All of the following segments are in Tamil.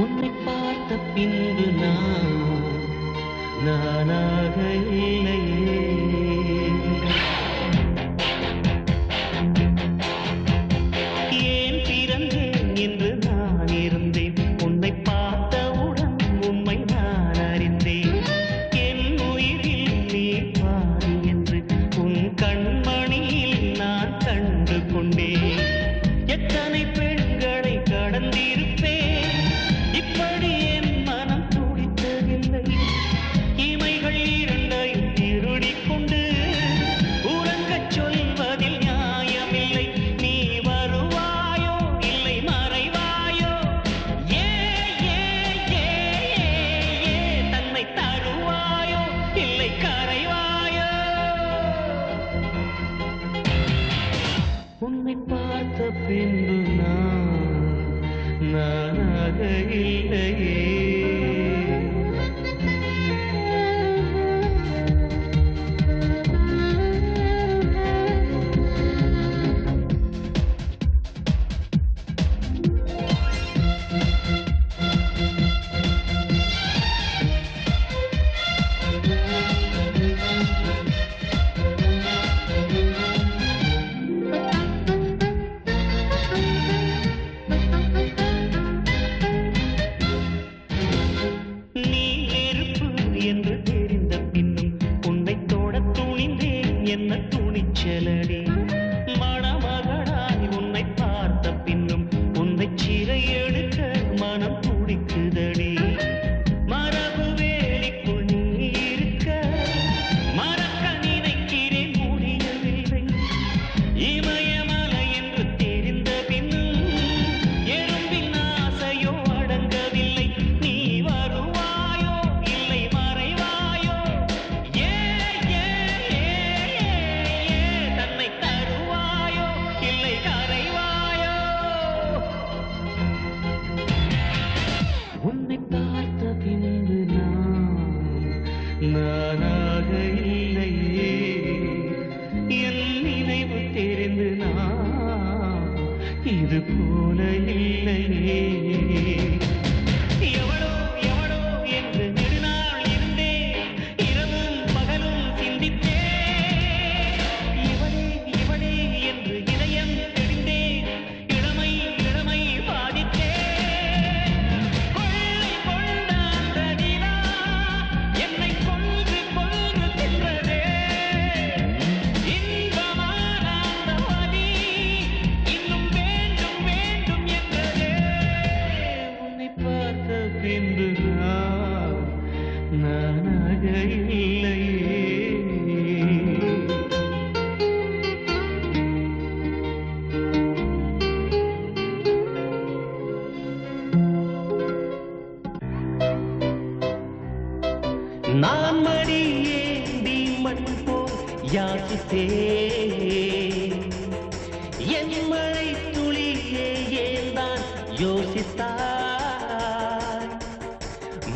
உன்னை பார்த்த பின்பு நானாக இல்லையே. ஏன் பிறந்தேன் என்று நான் இருந்தேன், உன்னை பார்த்தவுடன் உண்மை நான் அறிந்தேன். என் உயிரில் நீ பாதி என்று உன் கண்மணியில் நான் கண்டு கொண்டேன். எத்தனை பெண்களை கடந்திருப்பேன், இப்படி என் மனம் துடித்ததில்லை. இமைகள் இரண்டையும் திருடிக் கொண்டு உறங்கச் சொல்வதில் நியாயமில்லை. நீ வருவாயோ இல்லை மறைவாயோ, ஏ ஏ ஏ ஏ தன்னை தருவாயோ இல்லை கரைவாயோ. உன்னை பார்த்த பின்பு நானாக இல்லையே. நீ நெருப்பு என்று தெரிந்த பின்னும் உன்னை தொட துணிந்தேன், என்ன துணிச்சலடி. மணமகனாய் உன்னை பார்த்த பின்னும் உன்னை சிறை எடுக்க மனம் துடிக்குதடி. மரபு வேலிக்குள் நீ இருக்க மறக்க நினைக்கிறேன், முடியவில்லை. இமயமலை என்று தெரிந்த பின்னும் எறும்பின் ஆசையோ அடங்கவில்லை. நீ வருவாயோ இல்லை மறைவாயோ, ஏ ஏ ஏ தன்னை தருவாயோ இல்லை கரைவாயோ. உன்னை பார்த்த பின்பு நானாக இல்லையே. என் நினைவு தெரிந்து இது போல இல்லையே. எவளோ எவளோ என்று நெடுநாள் இருந்தேன், இரவும் பகலும் சிந்தித்தேன். இவளே இவளே என்று இதயம் தெரிந்தேன், இளமை இளமை பாதித்தேன். கொள்ளை கொண்ட அந்த நிலா என்னை கொன்று கொன்று தின்றதே. இன்பமான அந்த வலி இன்னும் வேண்டும் வேண்டும் என்றதே. உன்னை பார்த்த பின்பு நானாக இல்லையே. நான் மடி ஏந்தி மண் போல் யாசித்தேன், என் மழை துளியே ஏந்தான் யோசித்தாய்.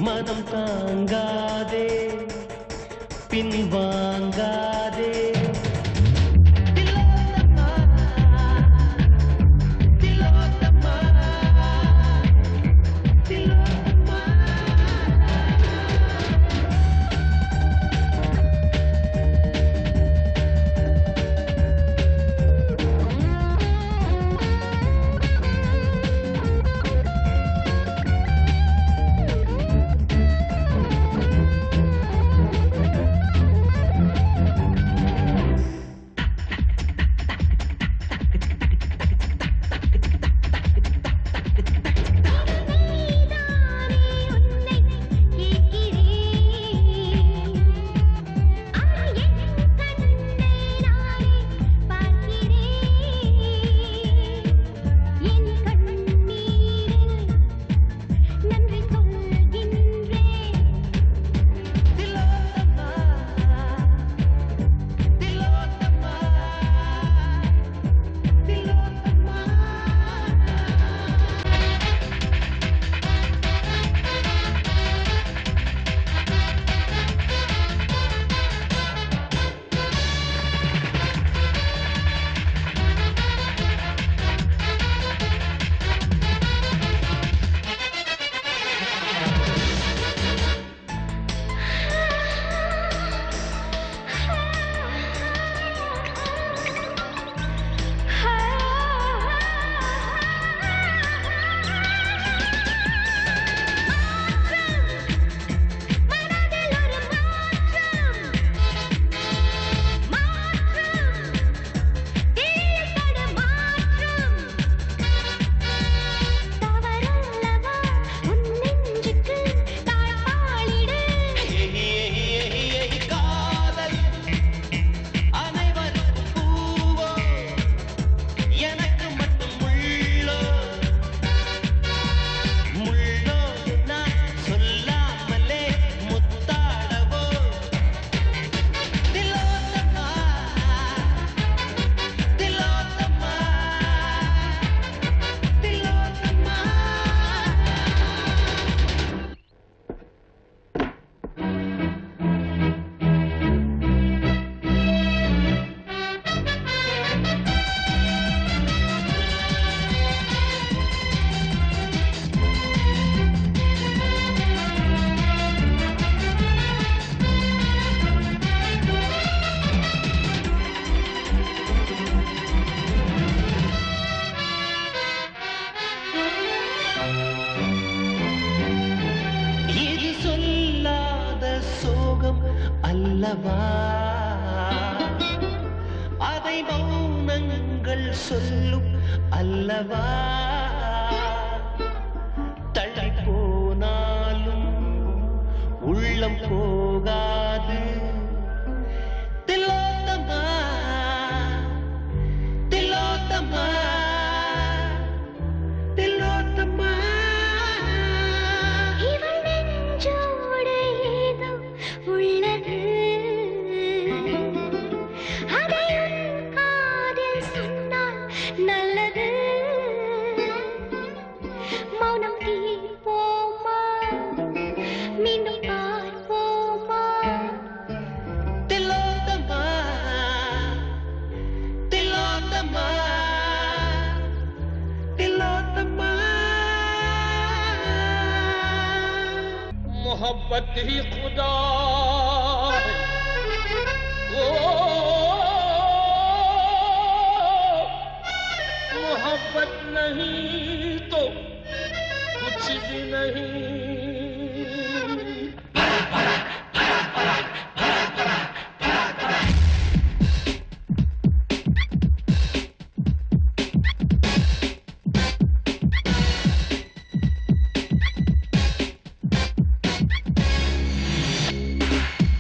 மனம் தாங்காதே பின்வாங்காதே. திலோத்தமா, திலோத்தமா, திலோத்தமா. இது சொல்லாத சோகம் அல்லவா, அதை மௌனங்கள் சொல்லும் அல்லவா, தள்ளி போனாலும் உள்ளம் போகாது. திலோத்தமா திலோத்தமா திலோத்தமா. இவள் நெஞ்சோடு ஏதோ உள்ளது, அதை உன் காதில் சொன்னால் நல்லது. மௌனம் தீர்ப்போமா, மீண்டும் பார்ப்போமா. திலோத்தமா திலோத்தமா திலோத்தமா. मोहब्बत ही खुदा है, ओ मोहब्बत नहीं तो कुछ भी नहीं.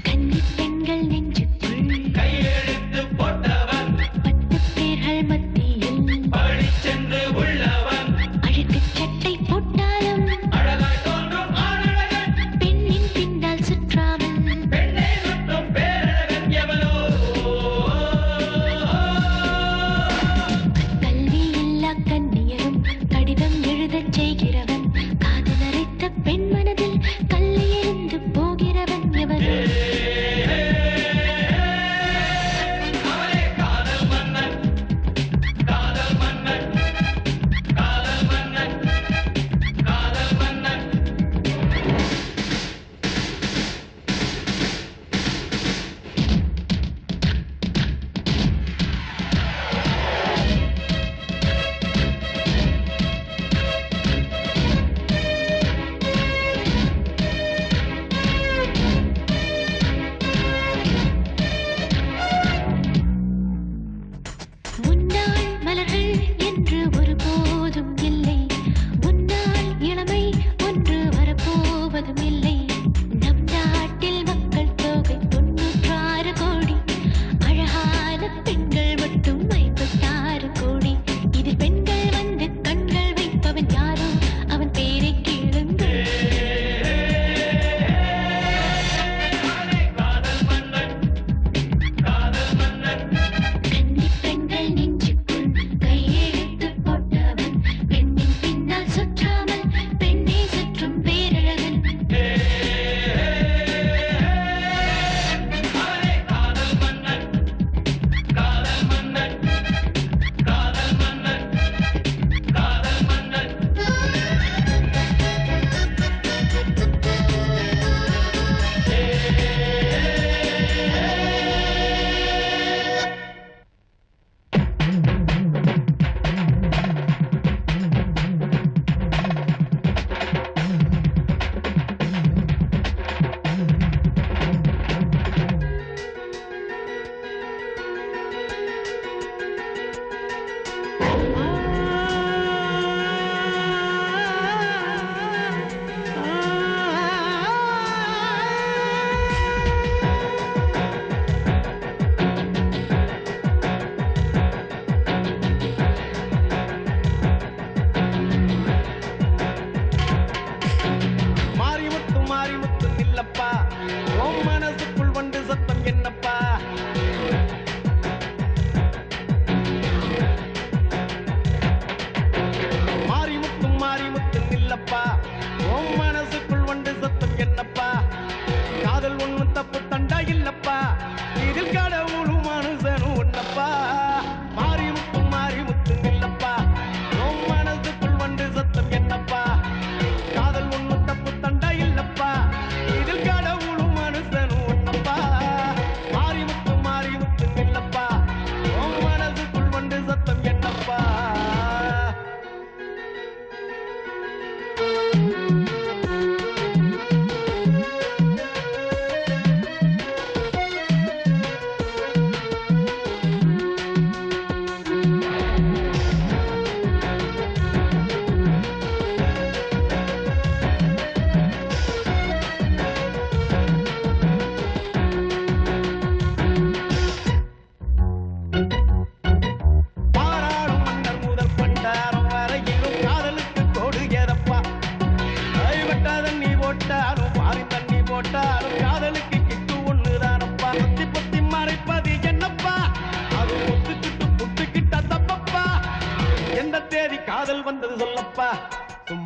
கன்னிப் பெண்கள் நெஞ்சுக்குள் கையெழுத்து போட்டவன், 10 பேர்கள் மத்தியில் படிச்சென்று உள்ளவன், அழுக்குச் சட்டை போட்டாலும் அழகாய் தோன்றும் ஆணழகன், பெண்ணின் பின்னால் சுற்றாமல் பெண்ணை சுற்றும் பேரழகன் எவனோ. கல்வி இல்லா கன்னியரும் கடிதம் எழுதச் செய்கிறவன், காதல் அரைத்த பெண் மனதில் கல்லை எறிந்து போகிறவன் எவனோ. அவனே காதல் மன்னன், காதல் மன்னன், காதல் மன்னன், காதல் மன்னன்.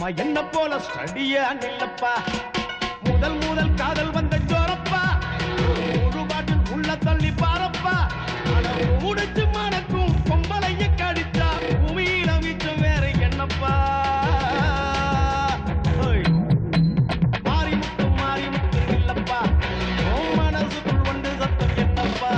அம்மா என்ன போல ஸ்டடியா நில்லப்பா முதல் முதல் காதல் வந்த ஜோரப்பா ஒரு பாட்டில் உள்ள தள்ளி பாரப்பா முடிச்சு மனக்கும் பொம்பளைய கடிச்சா பூமியில மிச்சம் வேற என்னப்பா மாறி முத்து இல்லப்பா உன் மனசுக்குள் வந்து சத்தம் என்னப்பா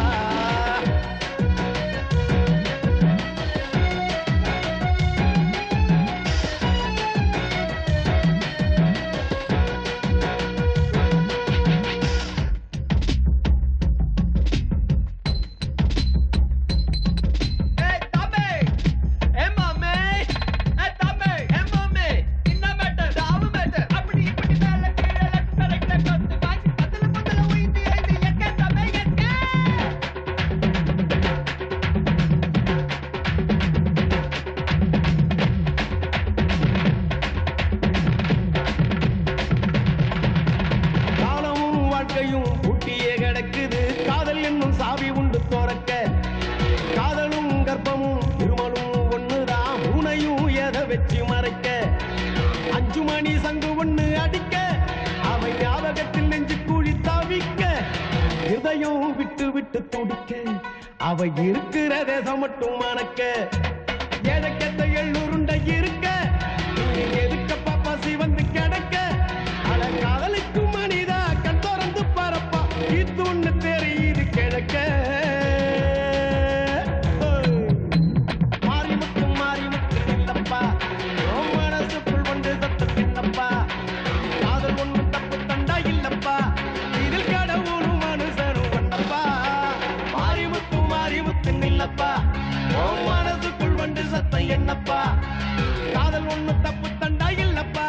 பூட்டியே கிடக்குது காதல் என்னும் சாவி உண்டு தோறக்க காதலும் கர்ப்பமும் திருமலும் ஒண்ணுதான் உனையும் எதை வச்சு மறைக்க 5 மணி சங்கு ஒண்ணு அடிக்க அவை ஞாபகத்தில் நெஞ்சு கூடி தவிக்க இதயம் விட்டு விட்டு துடிக்க அவை இருக்கிற தேசம் மட்டும் மணக்க எதக்கத்த எள்ளுருண்டை இருக்க எதுக்கப்பா பசி வந்து கிடக்க அட காதலுக்கும் மனிதா கண் திறந்து பரப்பா இது ஒண்ணு தெரியுது கிழக்க மாறி முத்து இல்லப்பா உன் மனசுக்குள் வந்து சத்தம் என்னப்பா காதல் ஒண்ணு தப்பு தண்டா இல்லப்பா இதில் கடவுளும் மனுஷனும் ஒண்ணப்பா மாறி முத்து இல்லப்பா உன் மனசுக்குள் வந்து சத்தம் என்னப்பா காதல் ஒண்ணு தப்பு தண்டா இல்லப்பா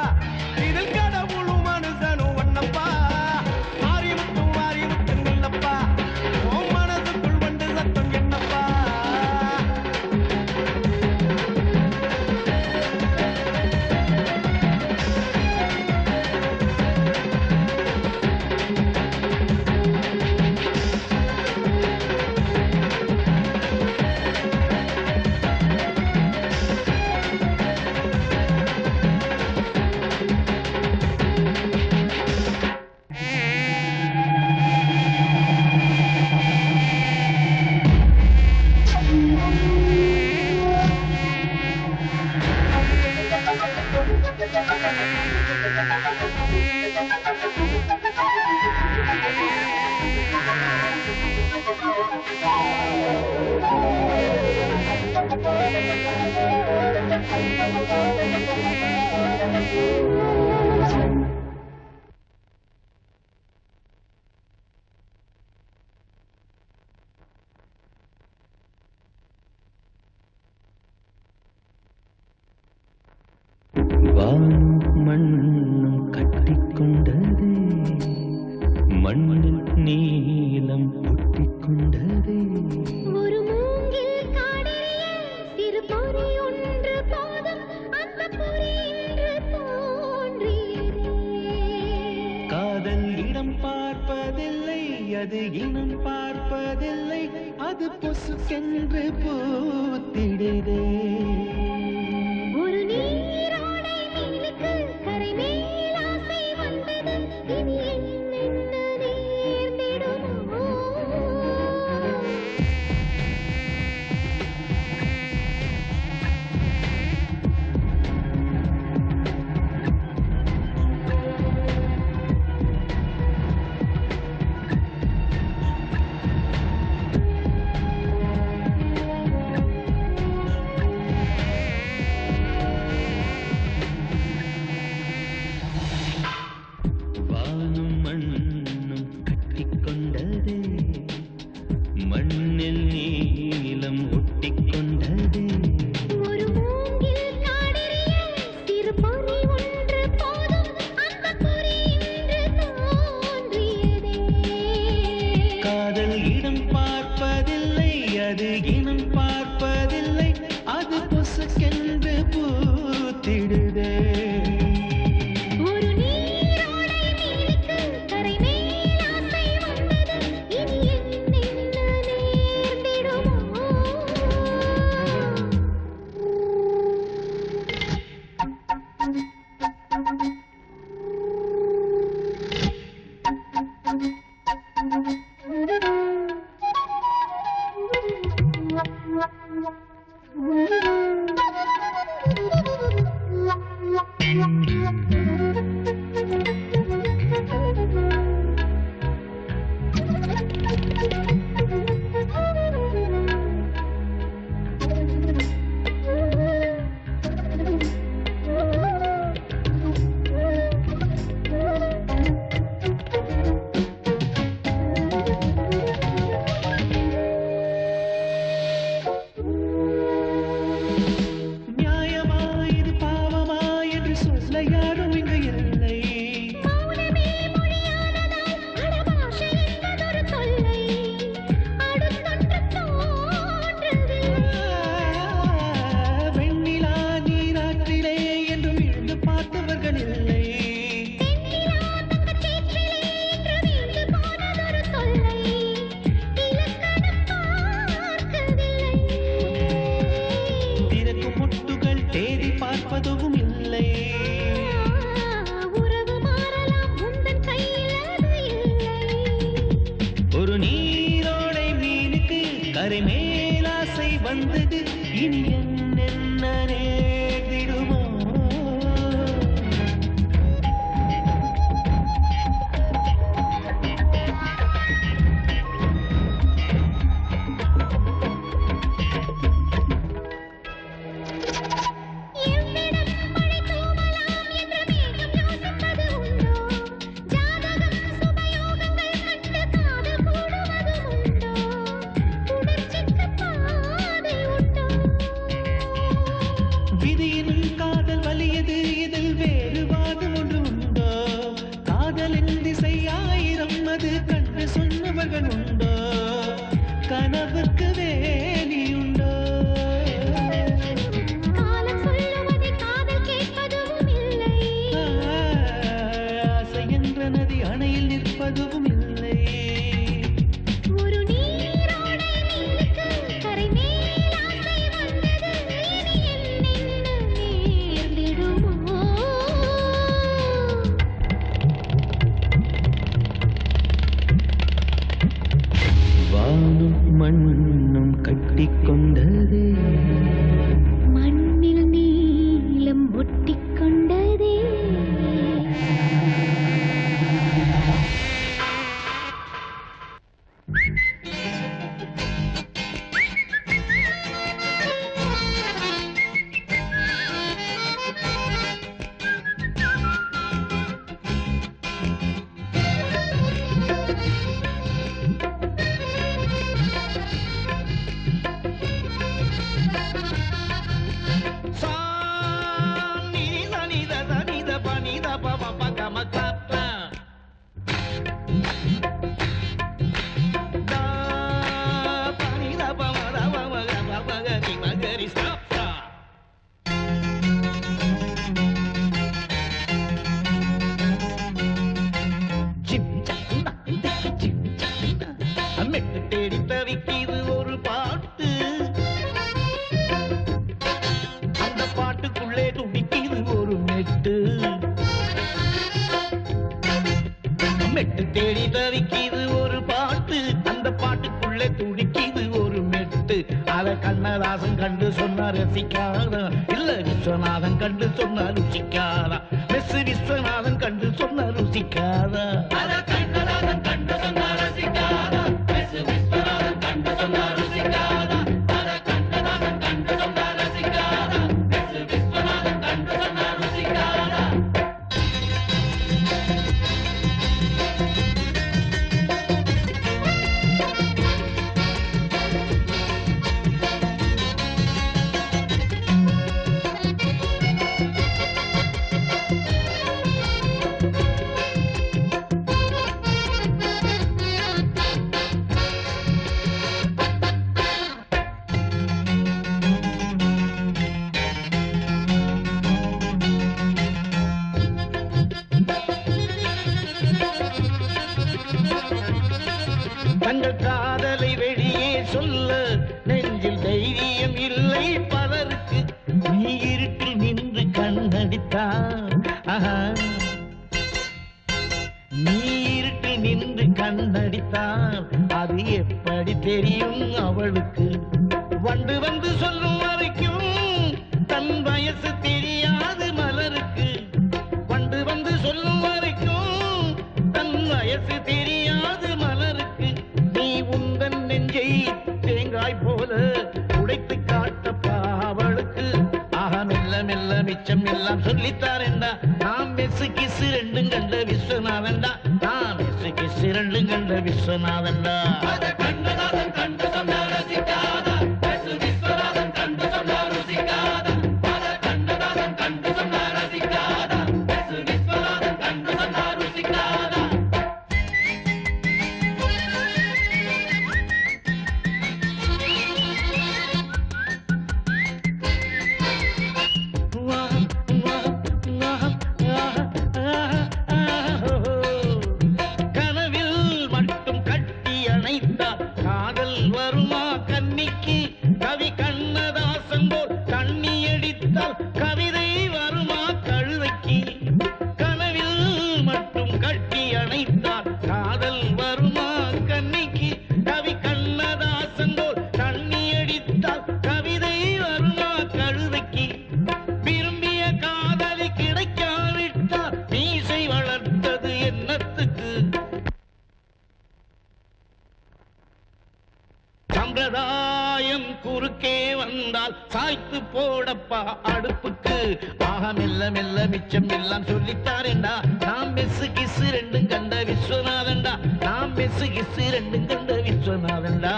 இதில் கடவுளும் மனுஷனும் ஒண்ணப்பா மாறி முத்து இல்லப்பா உன் மனசுக்குள் வந்து சத்தம் என்னப்பா மண்ணும் கட்டிக்கொண்டதே மண்ணில் நீலம் ஒட்டிக்கொண்டதே ஒரு மூங்கில் காடறிய சிறு பொறி ஒன்று போதும் அந்த பொறி இன்று தோன்றியதே காதல் இடம் பார்ப்பதில்லை அது இனம் பார்ப்பதில்லை அது பொசுக்கென்று பூத்திடுதே ஒரு நீரோடை மீனுக்கு கரை மேல் ஆசை வந்தது இனி என்னென்ன நேர்ந்திடுமோ கண்ணதாசன் கண்டு சொன்னார் ரசிக்காதா, இல்ல விஸ்வநாதன் கண்டு சொன்னார் ருசிக்காதா, மெஸ் விஸ்வநாதன் கண்டு சொன்னார் ருசிக்காதா. கண்ணதாசன் கண்டு சொன்னார் ரசிக்காதா, மெஸ் விஸ்வநாதன் கண்டு சொன்னார் ருசிக்காதா. கண்ணதாசன் கண்டு சொன்னார் ரசிக்காதா, மெஸ் விஸ்வநாதன் கண்டு சொன்னார் ருசிக்காதா. தங்கள் காதலை வெளியே சொல்ல நெஞ்சில் தைரியம் இல்லை பலருக்கு. நீ இருட்டில் நின்று கண்ணடித்தார், நீ இருட்டில் நின்று கண்ணடித்தார், அது எப்படி தெரியும் அவளுக்கு? வண்டு வந்து சொல்லும் வரைக்கும் தன் வயசு தெரியாது மலருக்கு. மெஸ்ஸு கிசு ரெண்டும் கண்ட விஸ்வநாதன்டா நான் மெஸ்ஸு கிசு ரெண்டும் கண்ட விஸ்வநாதன்டா அத கண்ணதாசன் கண்டு சொன்ன ரசிக்காதா மெஸ் விஸ்வநாதன் கண்டு சொன்ன ருசிக்காதா அத கண்ணதாசன் கண்டு சொன்ன ரசிக்காதா மெஸ் விஸ்வநாதன் கண்டு சொன்ன ருசிக்காதா கனவில் மட்டும் கட்டி அணைத்தார் காதல் வருமா கன்னிக்கு கவி கண்ணதாசன் போல் தண்ணி அடித்தால் கவிதை வருமா கழுதைக்கு கனவில் மட்டும் கட்டி அணைத்தார் காதல் வருமா கன்னிக்கு கவி கண்ணதாசன் போல் தண்ணி அடித்தால் கவிதை வருமா கழுதைக்கு விரும்பிய காதலி கிடைக்காவிட்டால் மீசை வளர்த்தது என்னத்துக்கு சம்பிரதாயம் குறுக்கே வந்தால் சாய்த்து போடப்பா அடுப்புக்கு ஆக மெல்ல மெல்ல மிச்சம் எல்லாம் சொல்லித்தாரேண்டா நாம் மெஸ்ஸு கிசு ரெண்டும் கண்ட விஸ்வநாதன்டா நாம் மெஸ்ஸு கிசு ரெண்டும் கண்ட விஸ்வநாதன்டா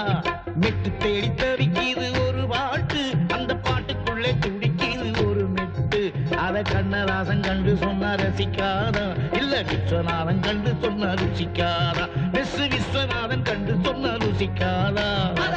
மெட்டு தேடி தவிக்கிது ஒரு பாட்டு அந்த பாட்டுக்குள்ளே துடிக்கிது ஒரு மெட்டு அத கண்ணதாசன் கண்டு சொன்னா ரசிக்காதா இல்ல விஸ்வநாதன் கண்டு சொன்னா ருசிக்காதா மெஸ்ஸு விஸ்வநாதன் கண்டு சொன்னா ருசிக்காதா அத